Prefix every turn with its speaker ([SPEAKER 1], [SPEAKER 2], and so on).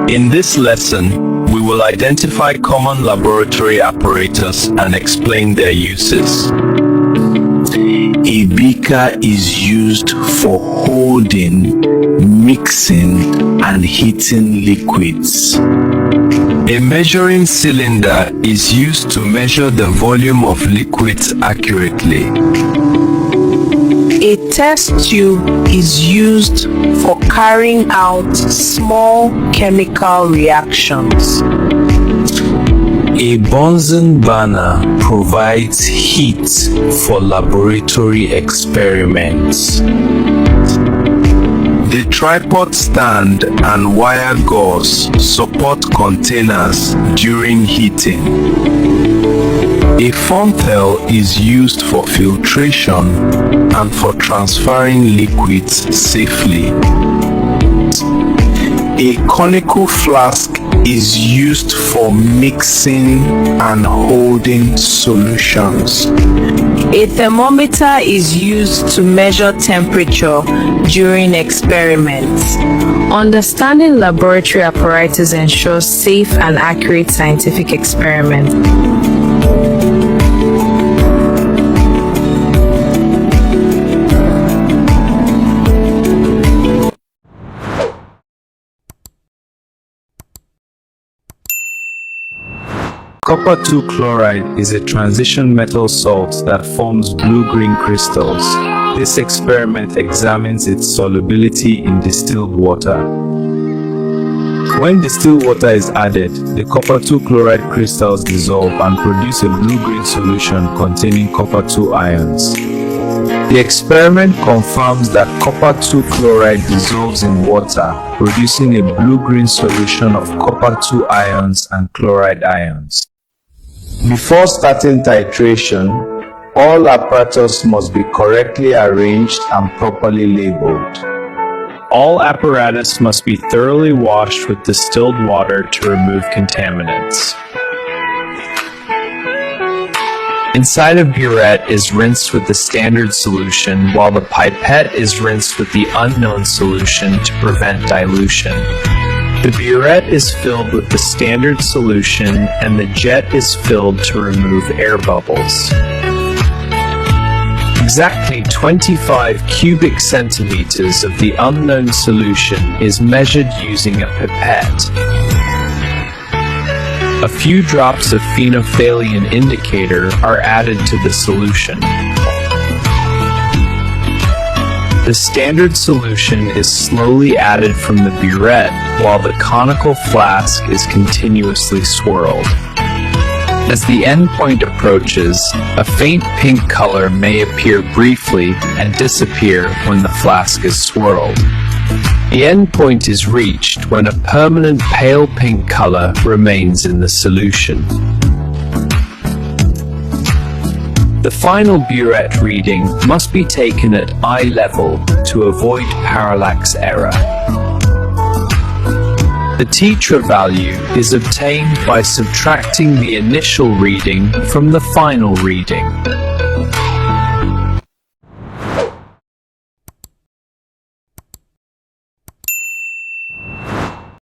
[SPEAKER 1] In this lesson, we will identify common laboratory apparatus and explain their uses. A beaker is used for holding, mixing, and heating liquids. A measuring cylinder is used to measure the volume of liquids accurately.
[SPEAKER 2] A test tube is used for carrying out small chemical reactions.
[SPEAKER 1] A Bunsen burner provides heat for laboratory experiments. The tripod stand and wire gauze support containers during heating. A funnel is used for filtration and for transferring liquids safely. A conical flask is used for mixing and holding solutions.
[SPEAKER 2] A thermometer is used to measure temperature during experiments. Understanding laboratory apparatus ensures safe and accurate scientific experiments.
[SPEAKER 1] II Chloride is a transition metal salt that forms blue-green crystals. This experiment examines its solubility in distilled water. When distilled water is added, the II Chloride crystals dissolve and produce a blue-green solution containing II ions. The experiment confirms that II Chloride dissolves in water, producing a blue-green solution of II ions and chloride ions. Before starting titration, all apparatus must be correctly arranged and properly labeled. All apparatus must be thoroughly washed with distilled water to remove contaminants. Inside of burette is rinsed with the standard solution, while the pipette is rinsed with the unknown solution to prevent dilution. The burette is filled with the standard solution and the jet is filled to remove air bubbles. Exactly 25 cubic centimeters of the unknown solution is measured using a pipette. A few drops of phenolphthalein indicator are added to the solution. The standard solution is slowly added from the burette while the conical flask is continuously swirled. As the end point approaches, a faint pink color may appear briefly and disappear when the flask is swirled. The end point is reached when a permanent pale pink color remains in the solution. The final burette reading must be taken at eye level to avoid parallax error. The tetra value is obtained by subtracting the initial reading from the final reading.